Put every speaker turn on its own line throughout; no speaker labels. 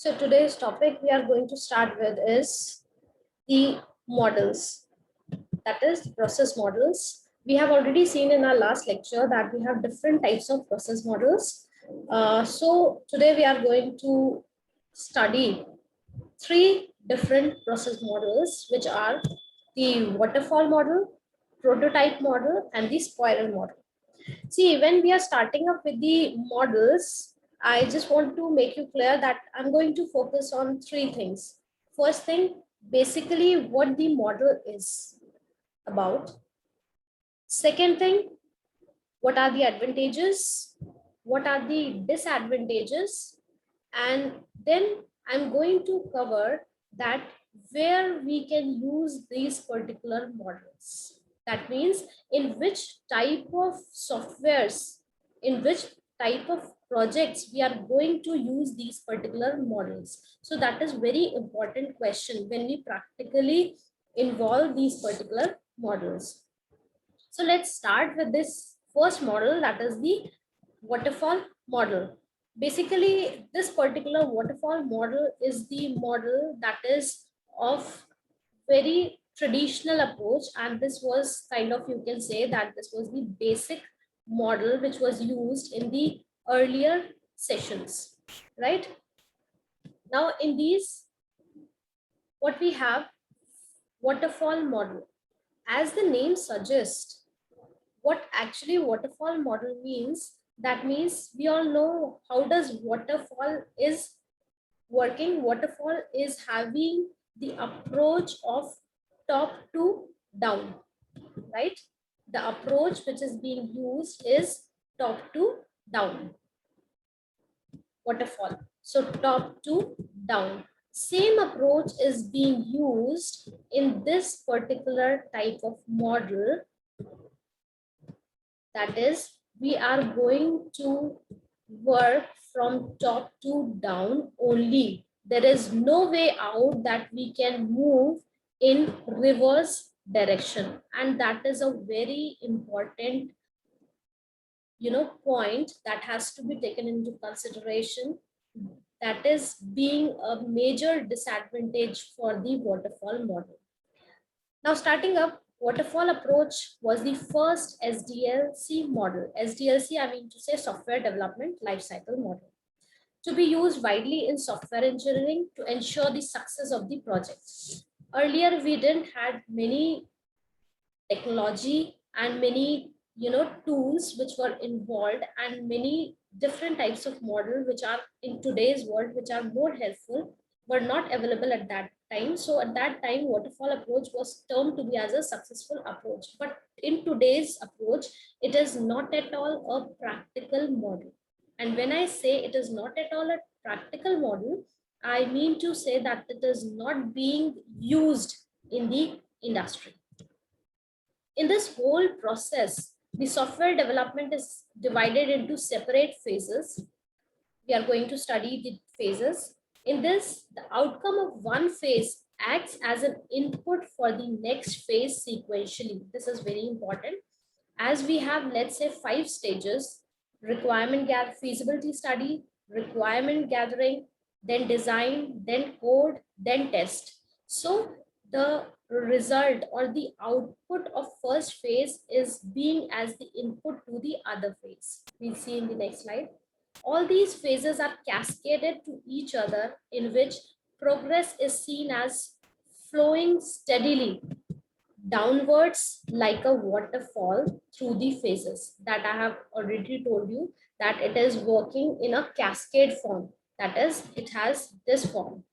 So today's topic we are going to start with is the models, that is process models. We have already seen in our last lecture that we have different types of process models. So today we are going to study three different process models, which are the waterfall model, prototype model, and the spiral model. See, when we are starting up with the models, I just want to make you clear that I'm going to focus on three things. First thing, basically what the model is about. Second thing, what are the advantages? What are the disadvantages? And then I'm going to cover that where we can use these particular models. That means in which type of softwares, in which type of projects we are going to use these particular models. So that is very important question when we practically involve these particular models. So let's start with this first model, that is the waterfall model. Basically, this particular waterfall model is the model that is of very traditional approach, and this was kind of, you can say that this was the basic model which was used in the earlier sessions, right? Now in these, what we have, waterfall model. As the name suggests, what actually waterfall model means, that means we all know how does waterfall is working. Waterfall is having the approach of top to down, right? The approach which is being used is top to down, waterfall. So top to down. Same approach is being used in this particular type of model. That is, we are going to work from top to down only. There is no way out that we can move in reverse direction. And that is a very important, point that has to be taken into consideration. That is being a major disadvantage for the waterfall model. Now starting up, waterfall approach was the first SDLC model. SDLC, I mean to say software development lifecycle model, to be used widely in software engineering to ensure the success of the project. Earlier, we didn't had many technology and many tools which were involved, and many different types of model which are in today's world which are more helpful were not available at that time. So at that time, waterfall approach was termed to be as a successful approach, but in today's approach, it is not at all a practical model. And when I say it is not at all a practical model, I mean to say that it is not being used in the industry. In this whole process, the software development is divided into separate phases. We are going to study the phases. In this, the outcome of one phase acts as an input for the next phase sequentially. This is very important. As we have, let's say, 5 stages: requirement feasibility study, requirement gathering, then design, then code, then test. So the result or the output of first phase is being as the input to the other phase. We'll see in the next slide. All these phases are cascaded to each other, in which progress is seen as flowing steadily downwards like a waterfall through the phases. That I have already told you that it is working in a cascade form. That is, it has this form.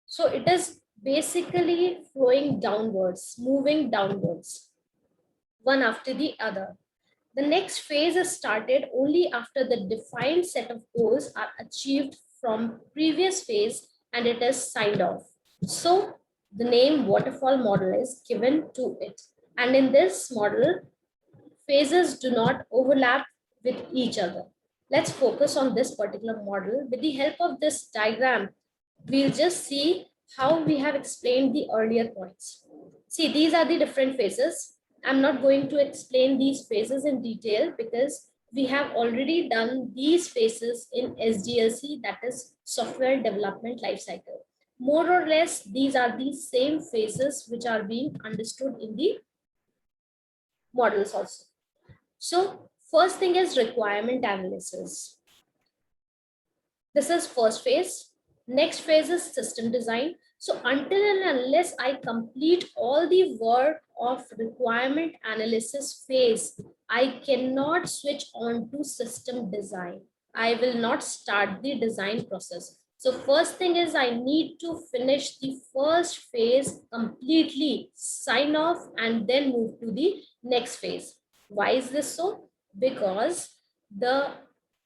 So it is basically flowing downwards, moving downwards, one after the other. The next phase is started only after the defined set of goals are achieved from previous phase and it is signed off. So the name waterfall model is given to it. And in this model, phases do not overlap with each other. Let's focus on this particular model. With the help of this diagram, we'll just see how we have explained the earlier points. See, these are the different phases. I'm not going to explain these phases in detail because We have already done these phases in SDLC, that is Software Development Lifecycle. More or less, these are the same phases which are being understood in the models also. So first thing is requirement analysis. This is first phase. Next phase is system design. So until and unless I complete all the work of requirement analysis phase, I cannot switch on to system design. I will not start the design process. So first thing is I need to finish the first phase completely, sign off, and then move to the next phase. Why is this so? Because the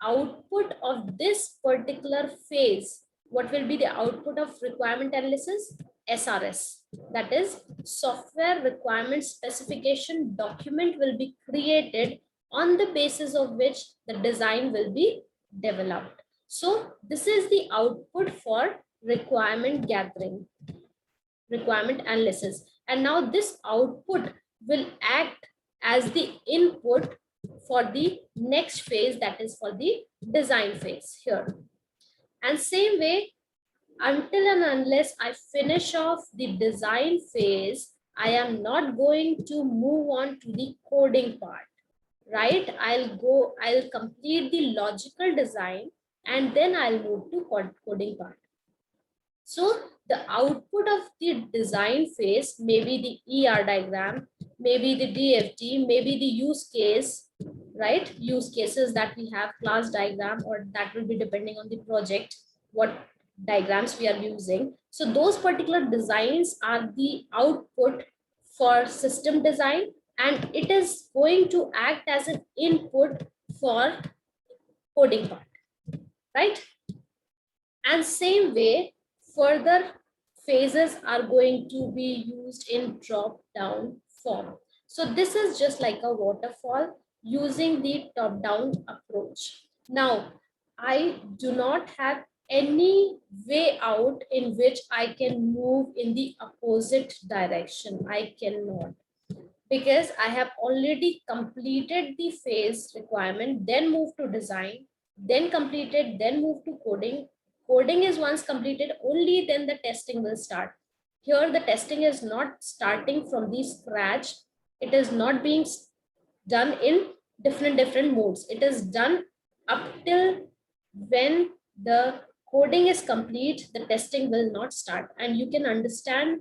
output of this particular phase, what will be the output of requirement analysis? SRS, that is software requirement specification document, will be created on the basis of which the design will be developed. So this is the output for requirement gathering, requirement analysis. And now this output will act as the input for the next phase, that is for the design phase here. And same way, until and unless I finish off the design phase, I am not going to move on to the coding part, right? I'll complete the logical design and then I'll move to coding part. So the output of the design phase, maybe the ER diagram, maybe the DFT, maybe the use case, right? Use cases that we have, class diagram, or that will be depending on the project, what diagrams we are using. So those particular designs are the output for system design, and it is going to act as an input for coding part, right? And same way, further phases are going to be used in drop down form. So this is just like a waterfall using the top down approach. Now, I do not have any way out in which I can move in the opposite direction. I cannot, because I have already completed the phase requirement, then move to design, then completed, then move to coding. Coding is once completed, only then the testing will start. Here, the testing is not starting from the scratch. It is not being done in different modes. It is done up till when the coding is complete, the testing will not start. And you can understand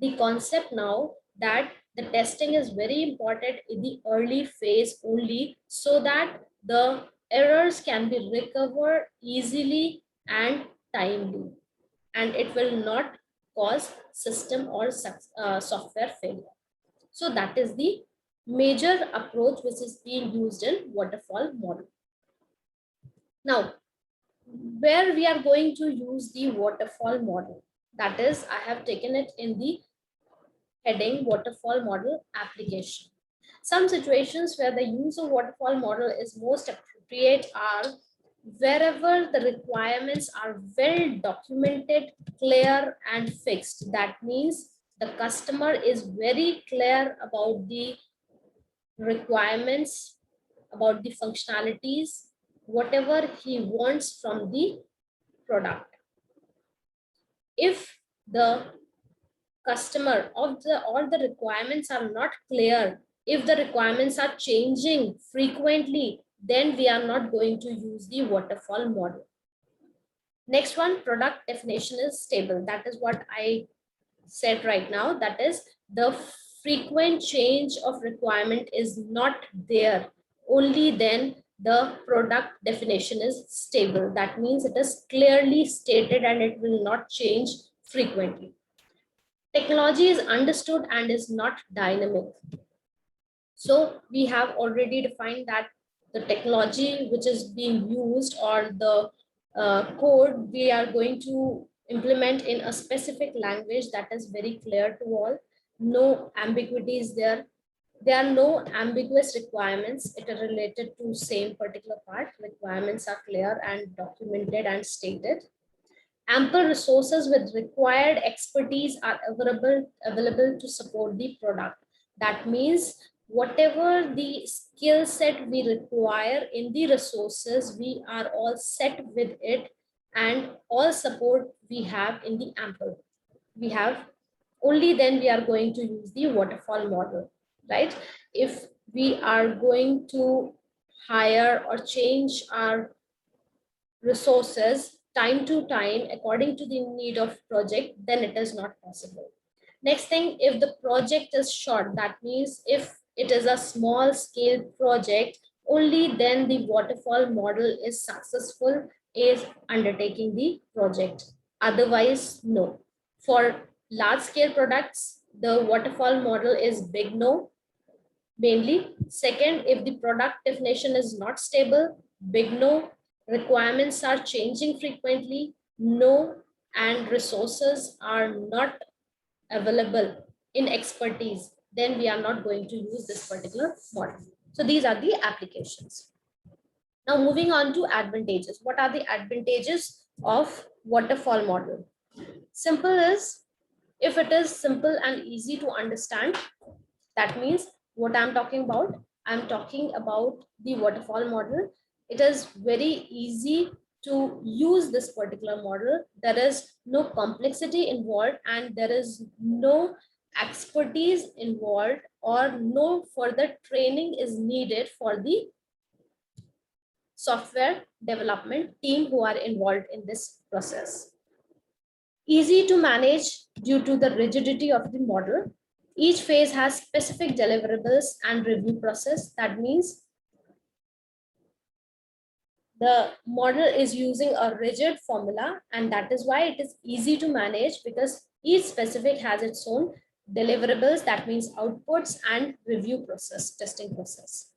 the concept now that the testing is very important in the early phase only, so that the errors can be recovered easily and timely, and it will not cause system or software failure. So that is the major approach which is being used in waterfall model. Now, where we are going to use the waterfall model, that is, I have taken it in the heading waterfall model application. Some situations where the use of waterfall model is most appropriate are wherever the requirements are well documented, clear, and fixed. That means the customer is very clear about the requirements, about the functionalities, whatever he wants from the product. If the customer of the or the requirements are not clear, if the requirements are changing frequently, then we are not going to use the waterfall model. Next one, product definition is stable. That is what I said right now. That is, the frequent change of requirement is not there. Only then the product definition is stable. That means it is clearly stated and it will not change frequently. Technology is understood and is not dynamic. So we have already defined that the technology which is being used, or the code we are going to implement in a specific language that is very clear to all. No ambiguity is there. There are no ambiguous requirements. It is related to same particular part. Requirements are clear and documented and stated. Ample resources with required expertise are available to support the product. That means whatever the skill set we require in the resources, we are all set with it, and all support we have in the ample. We have only then we are going to use the waterfall model, right? If we are going to hire or change our resources time to time according to the need of project, then it is not possible. Next thing, if the project is short, that means if it is a small scale project, only then the waterfall model is successful is undertaking the project. Otherwise, no. For large scale products, the waterfall model is big no, mainly. Second, if the product definition is not stable, big no. Requirements are changing frequently, no. And resources are not available in expertise, then we are not going to use this particular model. So these are the applications. Now moving on to advantages. What are the advantages of waterfall model? Simple is, if it is simple and easy to understand, that means what I'm talking about, I'm talking about the waterfall model. It is very easy to use this particular model. There is no complexity involved and there is no expertise involved, or no further training is needed for the software development team who are involved in this process. Easy to manage due to the rigidity of the model. Each phase has specific deliverables and review process. That means the model is using a rigid formula, and that is why it is easy to manage, because each specific has its own deliverables, that means outputs, and review process, testing process.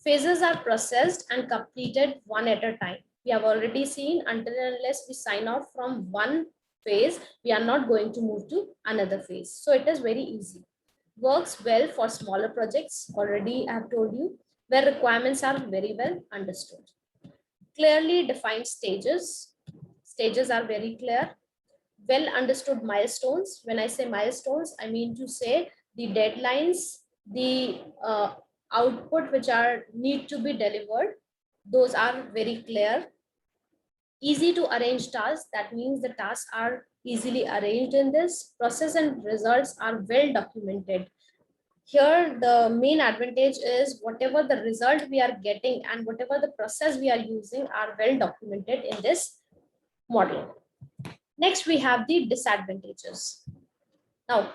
Phases are processed and completed one at a time. We have already seen, until and unless we sign off from one phase, we are not going to move to another phase. So it is very easy. Works well for smaller projects, already I have told you, where requirements are very well understood. Clearly defined stages. Stages are very clear. Well understood milestones. When I say milestones, I mean to say the deadlines, the output which are need to be delivered. Those are very clear. Easy to arrange tasks. That means the tasks are easily arranged in this process, and results are well documented. Here, the main advantage is whatever the result we are getting and whatever the process we are using are well documented in this model. Next, we have the disadvantages. Now,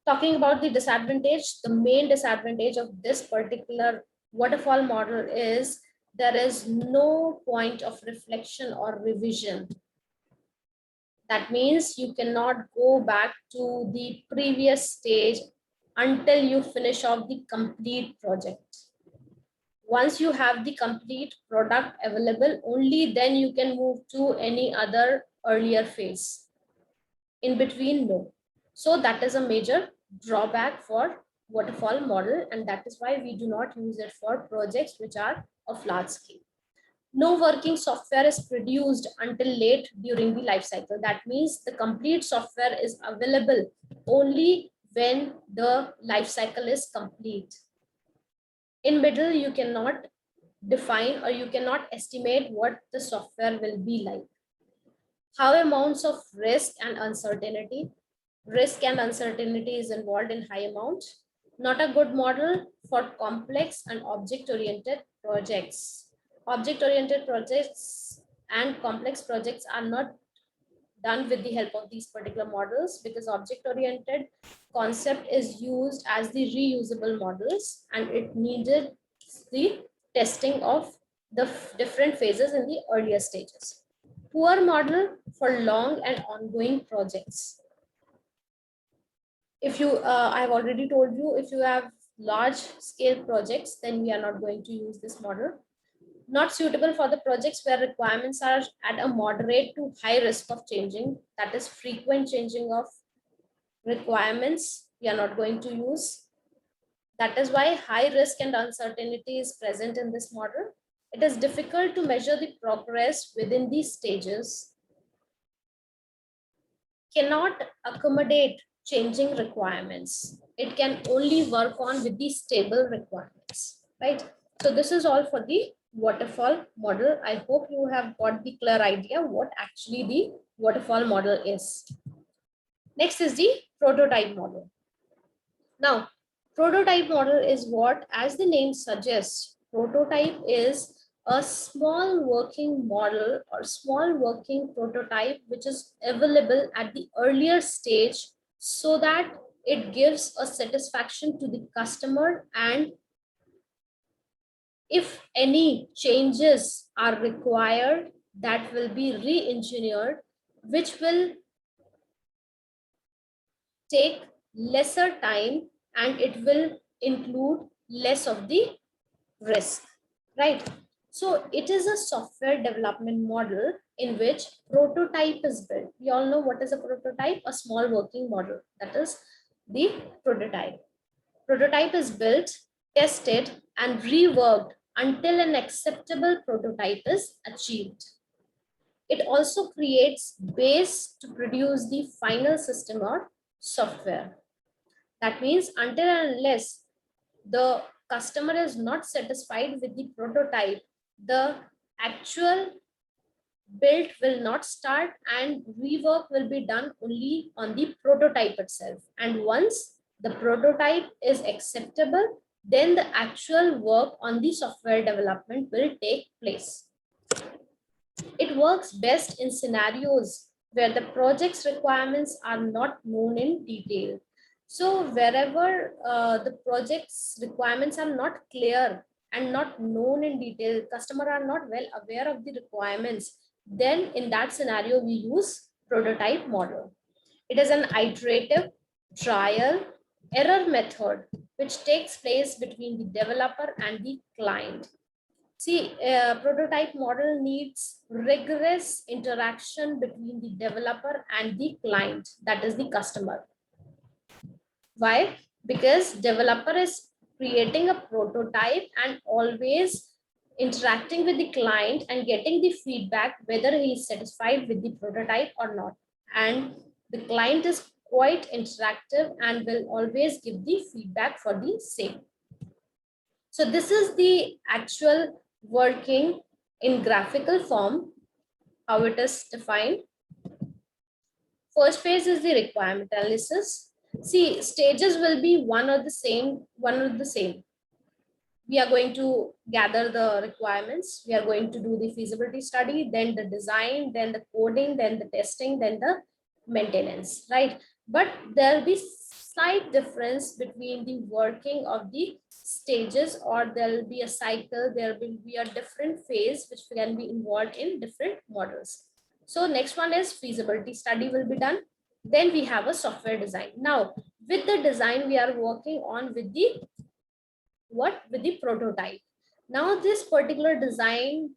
talking about the disadvantage, the main disadvantage of this particular waterfall model is there is no point of reflection or revision. That means you cannot go back to the previous stage until you finish off the complete project. Once you have the complete product available, only then you can move to any other earlier phase. In between, no. So that is a major drawback for waterfall model, and that is why we do not use it for projects which are of large scale. No working software is produced until late during the life cycle. That means the complete software is available only when the life cycle is complete. In middle, you cannot define or you cannot estimate what the software will be like. High amounts of risk and uncertainty. Risk and uncertainty is involved in high amount. Not a good model for complex and object-oriented projects. Object-oriented projects and complex projects are not done with the help of these particular models, because object-oriented concept is used as the reusable models, and it needed the testing of the different phases in the earlier stages. Poor model for long and ongoing projects. If you, I have already told you, if you have large scale projects, then we are not going to use this model. Not suitable for the projects where requirements are at a moderate to high risk of changing, that is frequent changing of requirements, we are not going to use. That is why high risk and uncertainty is present in this model. It is difficult to measure the progress within these stages. Cannot accommodate changing requirements. It can only work on with the stable requirements, right? So this is all for the waterfall model. I hope you have got the clear idea what actually the waterfall model is. Next is the prototype model. Now, prototype model is what, as the name suggests, prototype is a small working model or small working prototype which is available at the earlier stage so that it gives a satisfaction to the customer, and if any changes are required, that will be re-engineered, which will take lesser time and it will include less of the risk, right? So it is a software development model in which prototype is built. We all know what is a prototype, a small working model. That is the prototype. Prototype is built, tested, and reworked until an acceptable prototype is achieved. It also creates base to produce the final system or software. That means until and unless the customer is not satisfied with the prototype, the actual build will not start and rework will be done only on the prototype itself. And once the prototype is acceptable, then the actual work on the software development will take place. It works best in scenarios where the project's requirements are not known in detail. So wherever the project's requirements are not clear and not known in detail, customer are not well aware of the requirements, then in that scenario, we use prototype model. It is an iterative trial error method which takes place between the developer and the client. See, a prototype model needs rigorous interaction between the developer and the client, that is the customer. Why? Because developer is creating a prototype and always interacting with the client and getting the feedback whether he is satisfied with the prototype or not. And the client is quite interactive and will always give the feedback for the same. So this is the actual working in graphical form, how it is defined. First phase is the requirement analysis. See, stages will be one or the same. We are going to gather the requirements. We are going to do the feasibility study, then the design, then the coding, then the testing, then the maintenance, right? But there will be slight difference between the working of the stages, or there will be a cycle, there will be a different phase which can be involved in different models. So next one is feasibility study will be done. Then we have a software design. Now with the design, we are working on with the with the prototype. Now this particular design,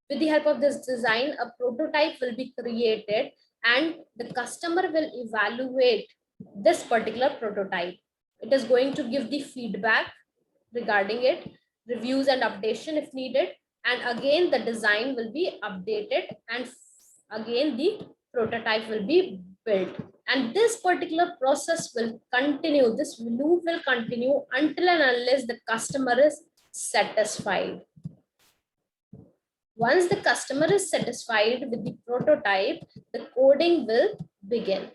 with the help of this design, a prototype will be created and the customer will evaluate this particular prototype. It is going to give the feedback regarding it, reviews and updation if needed, and again the design will be updated and again the prototype will be built. And this particular process will continue, this loop will continue until and unless the customer is satisfied. Once the customer is satisfied with the prototype, the coding will begin.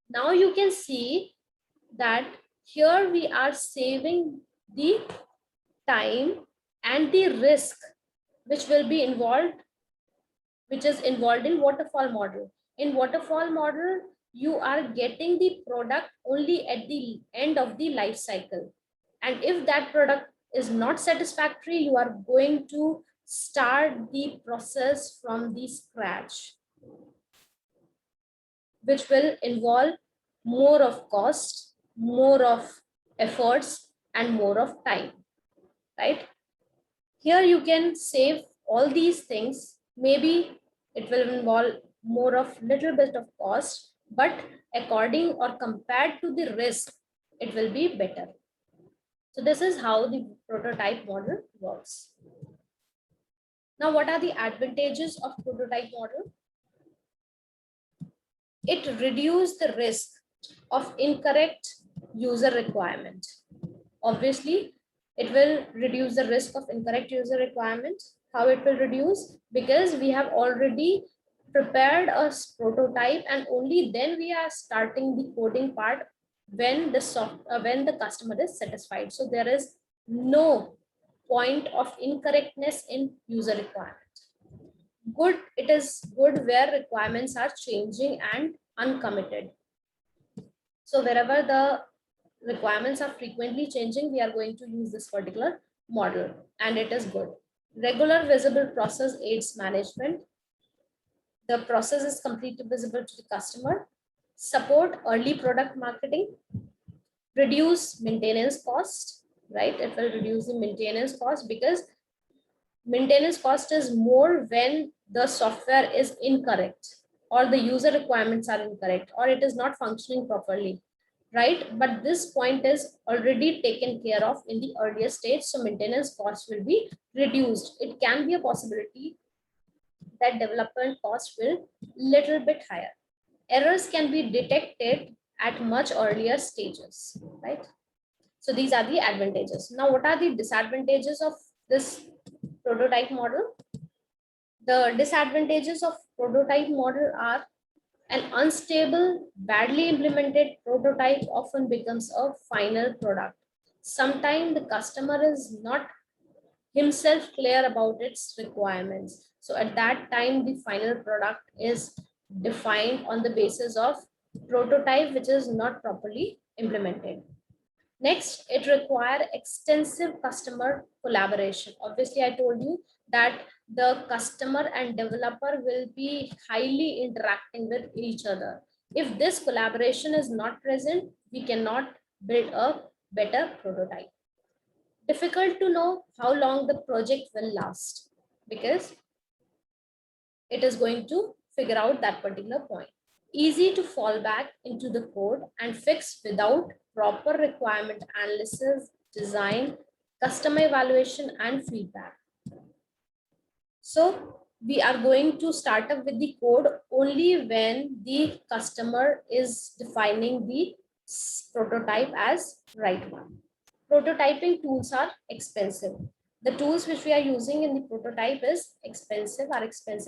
Now you can see that here we are saving the time and the risk which will be involved, which is involved in waterfall model. In waterfall model, you are getting the product only at the end of the life cycle. And if that product is not satisfactory, you are going to start the process from the scratch, which will involve more of cost, more of efforts, and more of time, right? Here you can save all these things. Maybe it will involve more of little bit of cost, but according or compared to the risk, it will be better. So this is how the prototype model works. Now, what are the advantages of prototype model? it reduces the risk of incorrect user requirement. Obviously, it will reduce the risk of incorrect user requirement. How it will reduce? Because we have already prepared a prototype and only then we are starting the coding part when the customer is satisfied. So there is no point of incorrectness in user requirement. Good, it is good where requirements are changing and uncommitted. So wherever the requirements are frequently changing, we are going to use this particular model, and it is good. Regular visible process aids management. The process is completely visible to the customer. Support early product marketing. Reduce maintenance cost, right? It will reduce the maintenance cost because maintenance cost is more when the software is incorrect or the user requirements are incorrect or it is not functioning properly, right? But this point is already taken care of in the earlier stage, so maintenance cost will be reduced. It can be a possibility that development cost will little bit higher. Errors can be detected at much earlier stages, right? So these are the advantages. Now, what are the disadvantages of this prototype model? The disadvantages of prototype model are an unstable, badly implemented prototype often becomes a final product. Sometimes the customer is not himself clear about its requirements. So at that time, the final product is defined on the basis of prototype, which is not properly implemented. Next, it requires extensive customer collaboration. Obviously, I told you that the customer and developer will be highly interacting with each other. If this collaboration is not present, we cannot build a better prototype. Difficult to know how long the project will last because it is going to figure out that particular point. Easy to fall back into the code and fix without proper requirement analysis, design, customer evaluation, and feedback. So we are going to start up with the code only when the customer is defining the prototype as right one. Prototyping tools are expensive. The tools which we are using in the prototype are expensive,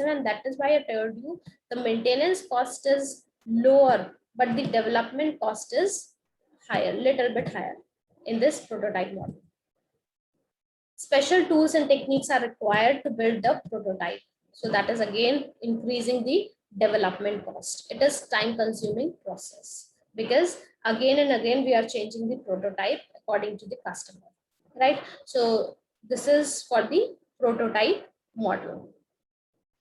and that is why I told you the maintenance cost is lower, but the development cost is higher, little bit higher in this prototype model. Special tools and techniques are required to build the prototype. So that is again increasing the development cost. It is time consuming process because again and again we are changing the prototype according to the customer, right? So this is for the prototype model.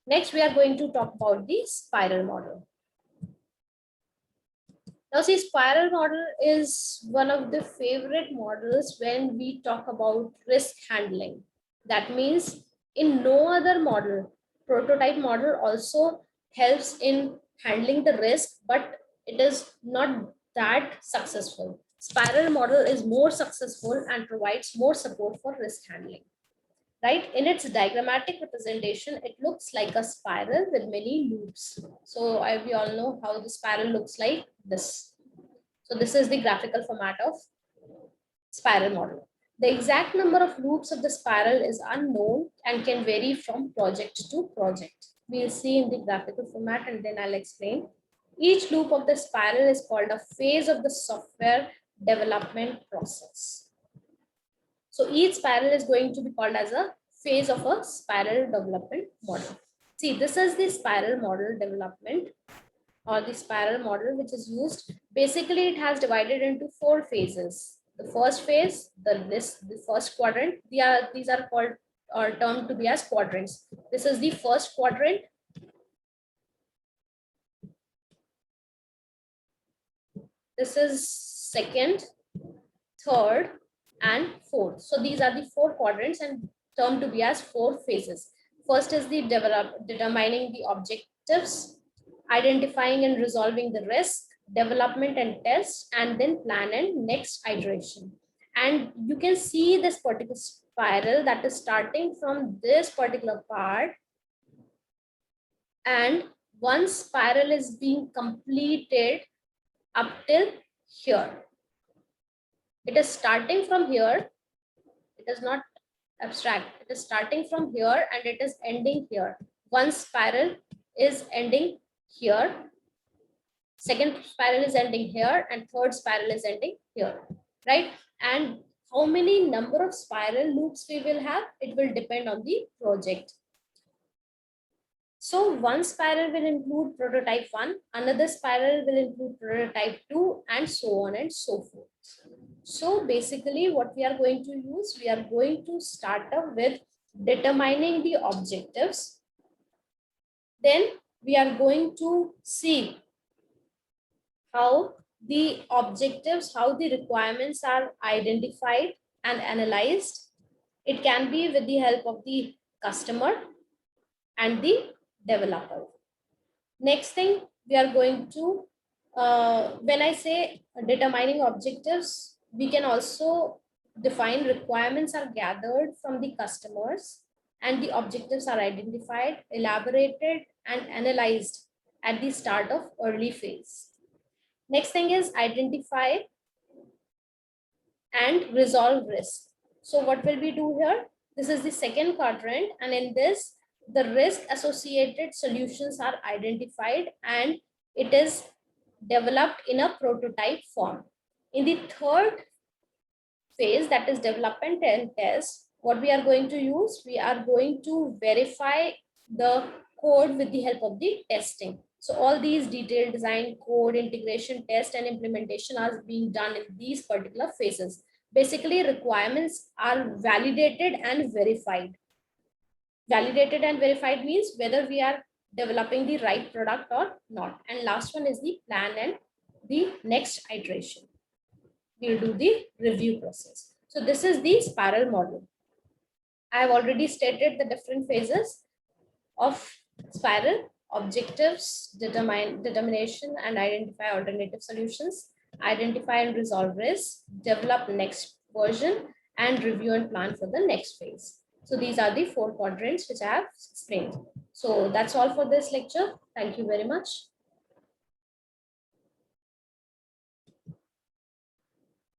Next, we are going to talk about the spiral model. Now, see, spiral model is one of the favorite models when we talk about risk handling. That means in no other model, prototype model also helps in handling the risk, but it is not that successful. Spiral model is more successful and provides more support for risk handling. Right? In its diagrammatic representation, it looks like a spiral with many loops. So we all know how the spiral looks like this. So this is the graphical format of spiral model. The exact number of loops of the spiral is unknown and can vary from project to project. We'll see in the graphical format and then I'll explain. Each loop of the spiral is called a phase of the software development process. So each spiral is going to be called as a phase of a spiral development model. See, this is the spiral model development or the spiral model which is used. Basically, it has divided into 4 phases. The first phase, the first quadrant, these are called or termed to be as quadrants. This is the first quadrant. This is second, third, and fourth. So these are the 4 quadrants and termed to be as 4 phases. First is the determining the objectives, identifying and resolving the risk, development and test, and then plan and next iteration. And you can see this particular spiral that is starting from this particular part and one spiral is being completed up till here. It is starting from here. It is not abstract. It is starting from here and it is ending here. One spiral is ending here. Second spiral is ending here and third spiral is ending here, right? And how many number of spiral loops we will have, it will depend on the project. So one spiral will include prototype 1, another spiral will include prototype 2, and so on and so forth. So basically what we are going to use, we are going to start up with determining the objectives. Then we are going to see how the objectives, how the requirements are identified and analyzed. It can be with the help of the customer and the developer. Next thing we are going to, when I say determining objectives, we can also define requirements are gathered from the customers and the objectives are identified, elaborated and analyzed at the start of early phase. Next thing is identify and resolve risk. So what will we do here? This is the second quadrant, and in this, the risk associated solutions are identified and it is developed in a prototype form. In the third phase, that is development and test, what we are going to use, we are going to verify the code with the help of the testing. So all these detailed design, code, integration, test, and implementation are being done in these particular phases. Basically, requirements are validated and verified. Validated and verified means whether we are developing the right product or not. And last one is the plan and the next iteration. We'll do the review process. So this is the spiral model. I have already stated the different phases of spiral: objectives, determination and identify alternative solutions, identify and resolve risk, develop next version, and review and plan for the next phase. So these are the 4 quadrants which I have explained. So that's all for this lecture. Thank you very much.